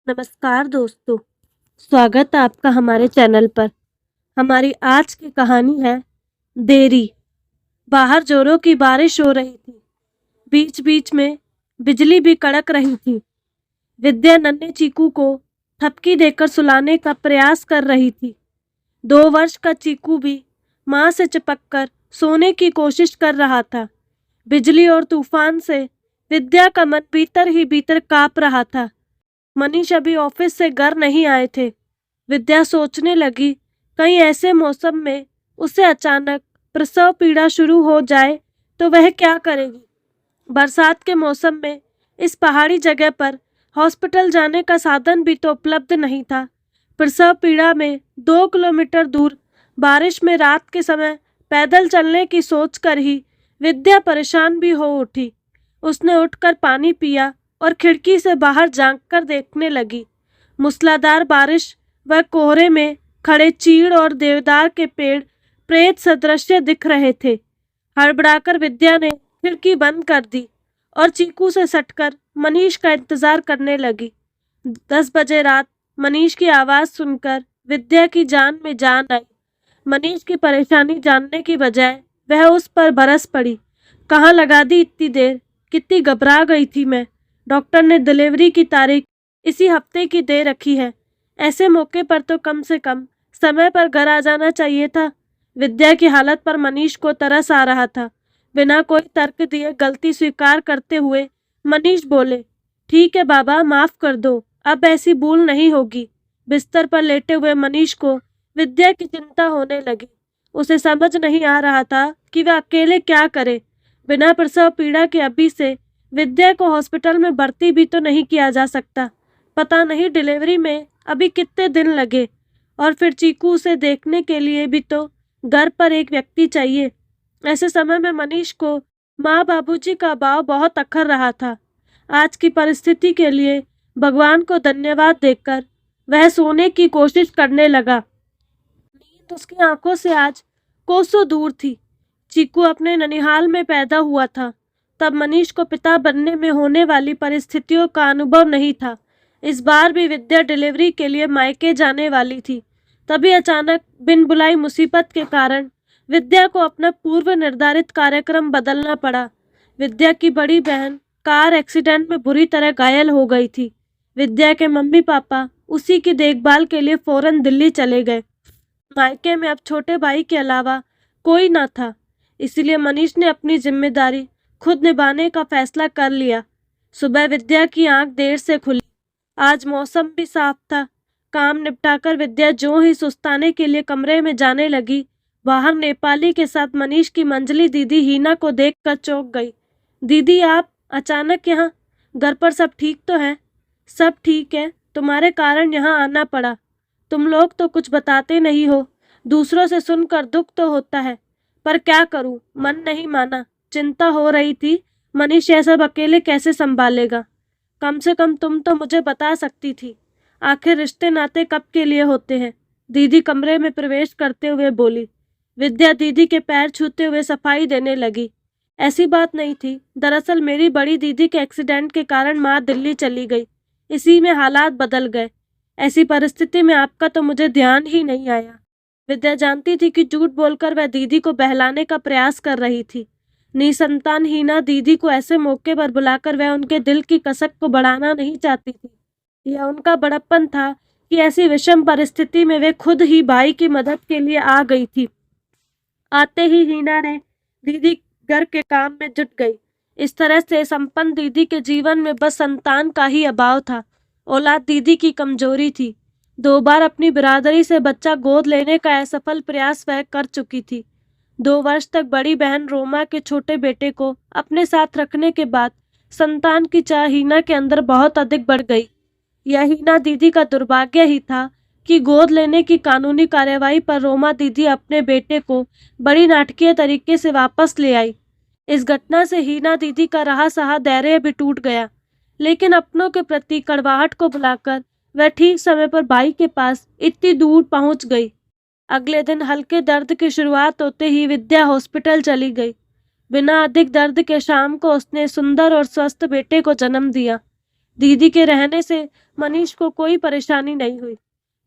नमस्कार दोस्तों, स्वागत है आपका हमारे चैनल पर। हमारी आज की कहानी है देरी। बाहर जोरों की बारिश हो रही थी। बीच बीच में बिजली भी कड़क रही थी। विद्या नन्हे चीकू को थपकी देकर सुलाने का प्रयास कर रही थी। 2 वर्ष का चीकू भी माँ से चिपककर सोने की कोशिश कर रहा था। बिजली और तूफान से विद्या का मन भीतर ही भीतर काँप रहा था। मनीष अभी ऑफिस से घर नहीं आए थे। विद्या सोचने लगी, कहीं ऐसे मौसम में उसे अचानक प्रसव पीड़ा शुरू हो जाए तो वह क्या करेगी। बरसात के मौसम में इस पहाड़ी जगह पर हॉस्पिटल जाने का साधन भी तो उपलब्ध नहीं था। प्रसव पीड़ा में 2 किलोमीटर दूर बारिश में रात के समय पैदल चलने की सोचकर ही विद्या परेशान भी हो उठी। उसने उठकर पानी पिया और खिड़की से बाहर झांककर देखने लगी। मूसलाधार बारिश व कोहरे में खड़े चीड़ और देवदार के पेड़ प्रेत सदृश दिख रहे थे। हड़बड़ाकर विद्या ने खिड़की बंद कर दी और चीकू से सटकर मनीष का इंतजार करने लगी। 10 बजे रात मनीष की आवाज़ सुनकर विद्या की जान में जान आई। मनीष की परेशानी जानने की बजाय वह उस पर बरस पड़ी। कहाँ लगा दी इतनी देर, कितनी घबरा गई थी मैं। डॉक्टर ने डिलीवरी की तारीख इसी हफ्ते की दे रखी है। ऐसे मौके पर तो कम से कम समय पर घर आ जाना चाहिए था। विद्या की हालत पर मनीष को तरस आ रहा था। बिना कोई तर्क दिए गलती स्वीकार करते हुए मनीष बोले, ठीक है बाबा, माफ़ कर दो, अब ऐसी भूल नहीं होगी। बिस्तर पर लेटे हुए मनीष को विद्या की चिंता होने लगी। उसे समझ नहीं आ रहा था कि वह अकेले क्या करे। बिना प्रसव पीड़ा के अभी से विद्या को हॉस्पिटल में भर्ती भी तो नहीं किया जा सकता। पता नहीं डिलीवरी में अभी कितने दिन लगे, और फिर चीकू उसे देखने के लिए भी तो घर पर एक व्यक्ति चाहिए। ऐसे समय में मनीष को माँ बाबूजी का भाव बहुत अखर रहा था। आज की परिस्थिति के लिए भगवान को धन्यवाद देकर वह सोने की कोशिश करने लगा। नींद उसकी आंखों से आज कोसों दूर थी। चीकू अपने ननिहाल में पैदा हुआ था। तब मनीष को पिता बनने में होने वाली परिस्थितियों का अनुभव नहीं था। इस बार भी विद्या डिलीवरी के लिए मायके जाने वाली थी। तभी अचानक बिन बुलाई मुसीबत के कारण विद्या को अपना पूर्व निर्धारित कार्यक्रम बदलना पड़ा। विद्या की बड़ी बहन कार एक्सीडेंट में बुरी तरह घायल हो गई थी। विद्या के मम्मी पापा उसी की देखभाल के लिए फौरन दिल्ली चले गए। मायके में अब छोटे भाई के अलावा कोई ना था, इसलिए मनीष ने अपनी जिम्मेदारी खुद निभाने का फैसला कर लिया। सुबह विद्या की आंख देर से खुली। आज मौसम भी साफ था। काम निपटाकर विद्या जो ही सुस्ताने के लिए कमरे में जाने लगी, बाहर नेपाली के साथ मनीष की मंजली दीदी हीना को देखकर चौंक गई। दीदी, आप अचानक यहाँ? घर पर सब ठीक तो है? सब ठीक है, तुम्हारे कारण यहाँ आना पड़ा। तुम लोग तो कुछ बताते नहीं हो। दूसरों से सुनकर दुख तो होता है, पर क्या करूँ, मन नहीं माना। चिंता हो रही थी, मनीष यह सब अकेले कैसे संभालेगा। कम से कम तुम तो मुझे बता सकती थी। आखिर रिश्ते नाते कब के लिए होते हैं। दीदी कमरे में प्रवेश करते हुए बोली। विद्या दीदी के पैर छूते हुए सफाई देने लगी। ऐसी बात नहीं थी। दरअसल मेरी बड़ी दीदी के एक्सीडेंट के कारण माँ दिल्ली चली गई। इसी में हालात बदल गए। ऐसी परिस्थिति में आपका तो मुझे ध्यान ही नहीं आया। विद्या जानती थी कि झूठ बोलकर वह दीदी को बहलाने का प्रयास कर रही थी। निसंतान हीना दीदी को ऐसे मौके पर बुलाकर वह उनके दिल की कसक को बढ़ाना नहीं चाहती थी। यह उनका बड़प्पन था कि ऐसी विषम परिस्थिति में वे खुद ही भाई की मदद के लिए आ गई थी। आते ही हीना ने दीदी घर के काम में जुट गई। इस तरह से संपन्न दीदी के जीवन में बस संतान का ही अभाव था। औलाद दीदी की कमजोरी थी। 2 बार अपनी बिरादरी से बच्चा गोद लेने का असफल प्रयास वह कर चुकी थी। 2 वर्ष तक बड़ी बहन रोमा के छोटे बेटे को अपने साथ रखने के बाद संतान की चाह हीना के अंदर बहुत अधिक बढ़ गई। यह हीना दीदी का दुर्भाग्य ही था कि गोद लेने की कानूनी कार्यवाही पर रोमा दीदी अपने बेटे को बड़ी नाटकीय तरीके से वापस ले आई। इस घटना से हीना दीदी का रहा सहा धैर्य भी टूट गया, लेकिन अपनों के प्रति कड़वाहट को भुलाकर वह ठीक समय पर भाई के पास इतनी दूर पहुंच गई। अगले दिन हल्के दर्द की शुरुआत होते ही विद्या हॉस्पिटल चली गई। बिना अधिक दर्द के शाम को उसने सुंदर और स्वस्थ बेटे को जन्म दिया। दीदी के रहने से मनीष को कोई परेशानी नहीं हुई।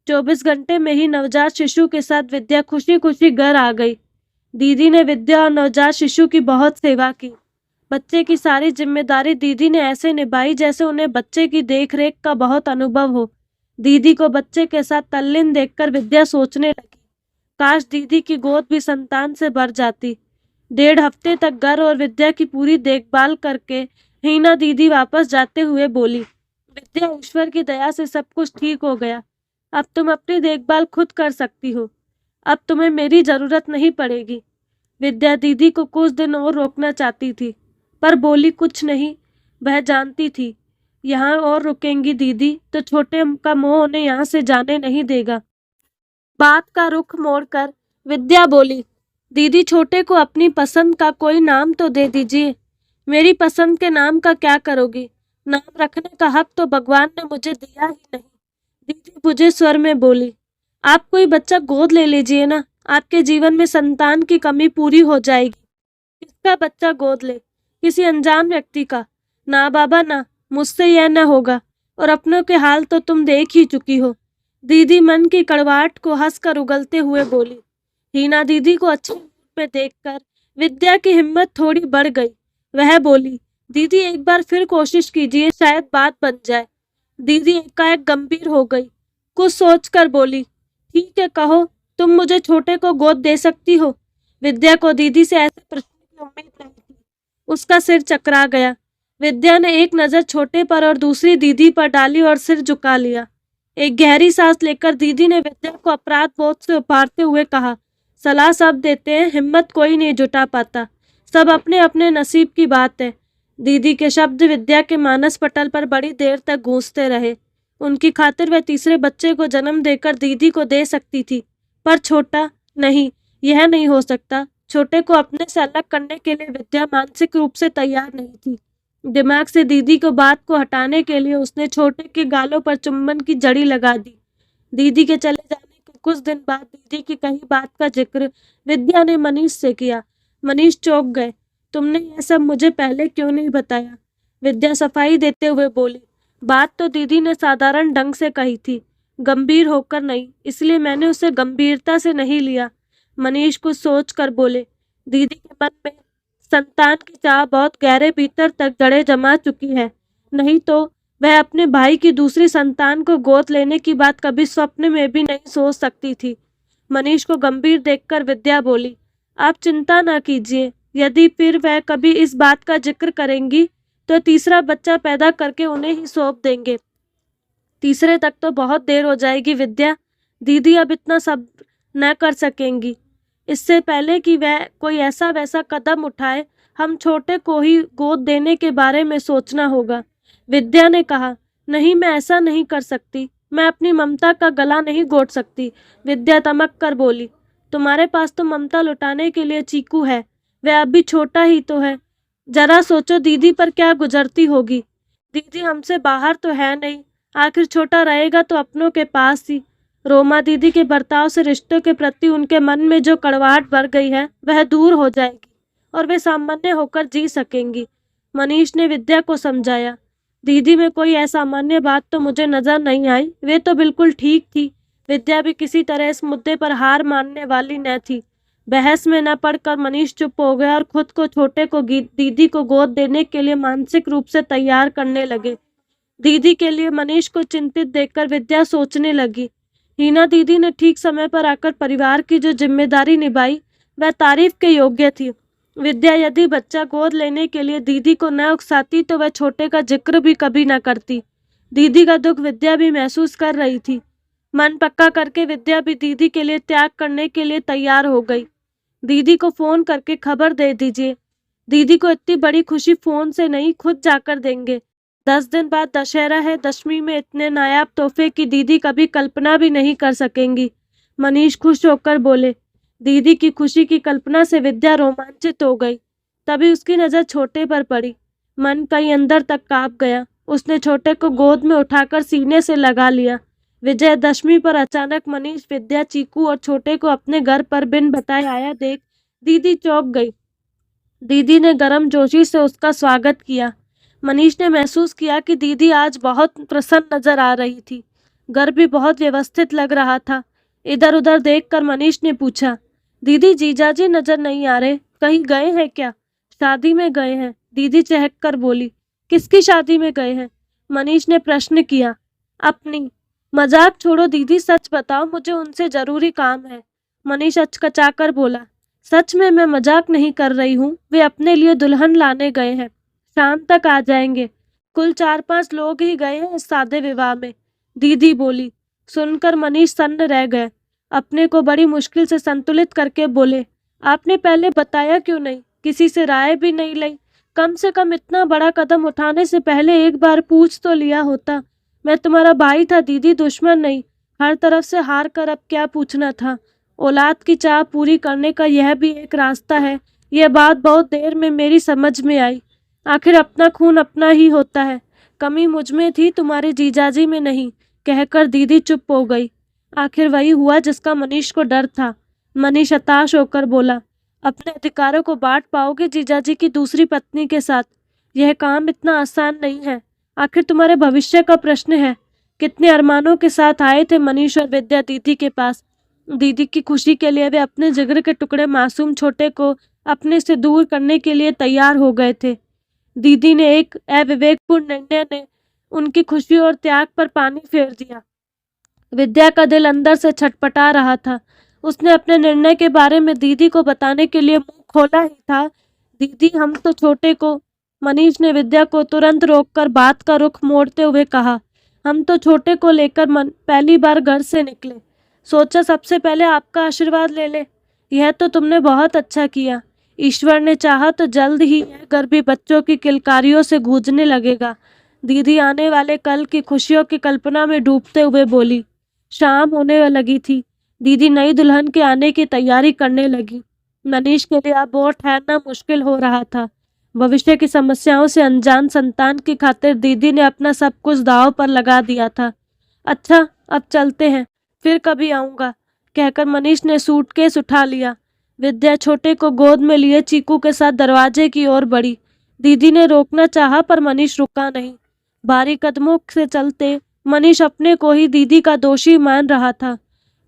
24 घंटे में ही नवजात शिशु के साथ विद्या खुशी खुशी घर आ गई। दीदी ने विद्या और नवजात शिशु की बहुत सेवा की। बच्चे की सारी जिम्मेदारी दीदी ने ऐसे निभाई जैसे उन्हें बच्चे की देखरेख का बहुत अनुभव हो। दीदी को बच्चे के साथ तल्लीन देखकर विद्या सोचने लगी, काश दीदी की गोद भी संतान से भर जाती। 1.5 हफ्ते तक घर और विद्या की पूरी देखभाल करके हीना दीदी वापस जाते हुए बोली, विद्या, ईश्वर की दया से सब कुछ ठीक हो गया। अब तुम अपनी देखभाल खुद कर सकती हो। अब तुम्हें मेरी जरूरत नहीं पड़ेगी। विद्या दीदी को कुछ दिन और रोकना चाहती थी, पर बोली कुछ नहीं। वह जानती थी, यहाँ और रुकेंगी दीदी तो छोटे का मोह उन्हें यहाँ से जाने नहीं देगा। बात का रुख मोड़कर विद्या बोली, दीदी, छोटे को अपनी पसंद का कोई नाम तो दे दीजिए। मेरी पसंद के नाम का क्या करोगी? नाम रखने का हक तो भगवान ने मुझे दिया ही नहीं। दीदी बुझे स्वर में बोली, आप कोई बच्चा गोद ले लीजिए ना, आपके जीवन में संतान की कमी पूरी हो जाएगी। किसका बच्चा गोद ले? किसी अनजान व्यक्ति का? ना बाबा ना, मुझसे यह न होगा, और अपनों के हाल तो तुम देख ही चुकी हो। दीदी मन की कड़वाहट को हंसकर उगलते हुए बोली। हीना दीदी को अच्छे मूड में देखकर विद्या की हिम्मत थोड़ी बढ़ गई। वह बोली, दीदी एक बार फिर कोशिश कीजिए, शायद बात बन जाए। दीदी एकाएक गंभीर हो गई, कुछ सोचकर बोली, ठीक है, कहो, तुम मुझे छोटे को गोद दे सकती हो। विद्या को दीदी से ऐसे प्रश्न की उम्मीद नहीं थी। उसका सिर चकरा गया। विद्या ने एक नजर छोटे पर और दूसरी दीदी पर डाली और सिर झुका लिया। एक गहरी सांस लेकर दीदी ने विद्या को अपराध बोध से उभारते हुए कहा, सलाह सब देते हैं, हिम्मत कोई नहीं जुटा पाता। सब अपने अपने नसीब की बात है। दीदी के शब्द विद्या के मानस पटल पर बड़ी देर तक गूंजते रहे। उनकी खातिर वह तीसरे बच्चे को जन्म देकर दीदी को दे सकती थी, पर छोटा नहीं, यह नहीं हो सकता। छोटे को अपने से अलग करने के लिए विद्या मानसिक रूप से तैयार नहीं थी। दिमाग से दीदी को बात को हटाने के लिए उसने छोटे के गालों पर चुंबन की जड़ी लगा दी। दीदी के चले जाने के कुछ दिन बाद दीदी की कही बात का जिक्र विद्या ने मनीष से किया। मनीष चौंक गए, तुमने यह सब मुझे पहले क्यों नहीं बताया? विद्या सफाई देते हुए बोली, बात तो दीदी ने साधारण ढंग से कही थी, गंभीर होकर नहीं, इसलिए मैंने उसे गंभीरता से नहीं लिया। मनीष कुछ सोच कर बोले, दीदी के मन में संतान की चाह बहुत गहरे भीतर तक जड़ें जमा चुकी है, नहीं तो वह अपने भाई की दूसरी संतान को गोद लेने की बात कभी स्वप्न में भी नहीं सोच सकती थी। मनीष को गंभीर देखकर विद्या बोली, आप चिंता ना कीजिए, यदि फिर वह कभी इस बात का जिक्र करेंगी तो तीसरा बच्चा पैदा करके उन्हें ही सौंप देंगे। तीसरे तक तो बहुत देर हो जाएगी विद्या, दीदी अब इतना सब न कर सकेंगी। इससे पहले कि वह कोई ऐसा वैसा कदम उठाए, हम छोटे को ही गोद देने के बारे में सोचना होगा। विद्या ने कहा, नहीं, मैं ऐसा नहीं कर सकती, मैं अपनी ममता का गला नहीं घोट सकती। विद्या तमक कर बोली, तुम्हारे पास तो ममता लुटाने के लिए चीकू है, वह अभी छोटा ही तो है। जरा सोचो दीदी पर क्या गुजरती होगी। दीदी हमसे बाहर तो है नहीं, आखिर छोटा रहेगा तो अपनों के पास ही। रोमा दीदी के बर्ताव से रिश्तों के प्रति उनके मन में जो कड़वाहट बढ़ गई है वह दूर हो जाएगी और वे सामान्य होकर जी सकेंगी। मनीष ने विद्या को समझाया, दीदी में कोई असामान्य बात तो मुझे नजर नहीं आई, वे तो बिल्कुल ठीक थी। विद्या भी किसी तरह इस मुद्दे पर हार मानने वाली न थी। बहस में न पड़कर मनीष चुप हो गया और खुद को छोटे को दीदी को गोद देने के लिए मानसिक रूप से तैयार करने लगे। दीदी के लिए मनीष को चिंतित देखकर विद्या सोचने लगी, हीना दीदी ने ठीक समय पर आकर परिवार की जो जिम्मेदारी निभाई वह तारीफ के योग्य थी। विद्या यदि बच्चा गोद लेने के लिए दीदी को न उकसाती तो वह छोटे का जिक्र भी कभी न करती। दीदी का दुख विद्या भी महसूस कर रही थी। मन पक्का करके विद्या भी दीदी के लिए त्याग करने के लिए तैयार हो गई। दीदी को फोन करके खबर दे दीजिए। दीदी को इतनी बड़ी खुशी फोन से नहीं, खुद जाकर देंगे। 10 दिन बाद दशहरा है, दशमी में इतने नायाब तोहफे की दीदी कभी कल्पना भी नहीं कर सकेंगी। मनीष खुश होकर बोले। दीदी की खुशी की कल्पना से विद्या रोमांचित हो गई। तभी उसकी नजर छोटे पर पड़ी। मन कहीं अंदर तक कांप गया। उसने छोटे को गोद में उठाकर सीने से लगा लिया। विजयदशमी पर अचानक मनीष, विद्या, चीकू और छोटे को अपने घर पर बिन बताए आया देख दीदी चौंक गई। दीदी ने गर्म जोशी से उसका स्वागत किया। मनीष ने महसूस किया कि दीदी आज बहुत प्रसन्न नजर आ रही थी। घर भी बहुत व्यवस्थित लग रहा था। इधर उधर देखकर मनीष ने पूछा, दीदी जीजाजी नजर नहीं आ रहे, कहीं गए हैं क्या? शादी में गए हैं, दीदी चहक कर बोली। किसकी शादी में गए हैं? मनीष ने प्रश्न किया। अपनी। मजाक छोड़ो दीदी, सच बताओ, मुझे उनसे जरूरी काम है। मनीष अचकचाकर बोला। सच में मैं मजाक नहीं कर रही हूँ, वे अपने लिए दुल्हन लाने गए हैं, शाम तक आ जाएंगे। कुल 4-5 लोग ही गए हैं इस सादे विवाह में, दीदी बोली। सुनकर मनीष सन्न रह गए। अपने को बड़ी मुश्किल से संतुलित करके बोले, आपने पहले बताया क्यों नहीं? किसी से राय भी नहीं ली? कम से कम इतना बड़ा कदम उठाने से पहले एक बार पूछ तो लिया होता। मैं तुम्हारा भाई था दीदी, दुश्मन नहीं। हर तरफ से हार कर अब क्या पूछना था? औलाद की चाह पूरी करने का यह भी एक रास्ता है। यह बात बहुत देर में मेरी समझ में आई। आखिर अपना खून अपना ही होता है। कमी मुझ में थी, तुम्हारे जीजाजी में नहीं, कहकर दीदी चुप हो गई। आखिर वही हुआ जिसका मनीष को डर था। मनीष हताश होकर बोला, अपने अधिकारों को बांट पाओगे जीजाजी की दूसरी पत्नी के साथ? यह काम इतना आसान नहीं है। आखिर तुम्हारे भविष्य का प्रश्न है। कितने अरमानों के साथ आए थे मनीष और विद्या दीदी के पास। दीदी की खुशी के लिए वे अपने जिगर के टुकड़े मासूम छोटे को अपने से दूर करने के लिए तैयार हो गए थे। दीदी ने एक अविवेकपूर्ण निर्णय ने उनकी खुशी और त्याग पर पानी फेर दिया। विद्या का दिल अंदर से छटपटा रहा था। उसने अपने निर्णय के बारे में दीदी को बताने के लिए मुंह खोला ही था। दीदी, हम तो छोटे को। मनीष ने विद्या को तुरंत रोककर बात का रुख मोड़ते हुए कहा, हम तो छोटे को लेकर पहली बार घर से निकले। सोचा सबसे पहले आपका आशीर्वाद ले ले। यह तो तुमने बहुत अच्छा किया। ईश्वर ने चाहा तो जल्द ही यह घर भी बच्चों की किलकारियों से गूंजने लगेगा। दीदी आने वाले कल की खुशियों की कल्पना में डूबते हुए बोली। शाम होने लगी थी। दीदी नई दुल्हन के आने की तैयारी करने लगी। मनीष के लिए अब और ठहरना मुश्किल हो रहा था। भविष्य की समस्याओं से अनजान संतान की खातिर दीदी ने अपना सब कुछ दांव पर लगा दिया था। अच्छा, अब चलते हैं, फिर कभी आऊँगा, कहकर मनीष ने सूटकेस उठा लिया। विद्या छोटे को गोद में लिए चीकू के साथ दरवाजे की ओर बढ़ी। दीदी ने रोकना चाहा पर मनीष रुका नहीं। भारी कदमों से चलते मनीष अपने को ही दीदी का दोषी मान रहा था।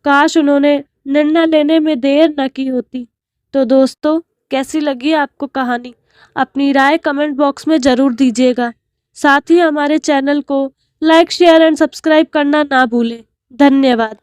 काश उन्होंने निर्णय लेने में देर न की होती। तो दोस्तों, कैसी लगी आपको कहानी? अपनी राय कमेंट बॉक्स में ज़रूर दीजिएगा। साथ ही हमारे चैनल को लाइक, शेयर एंड सब्सक्राइब करना ना भूलें। धन्यवाद।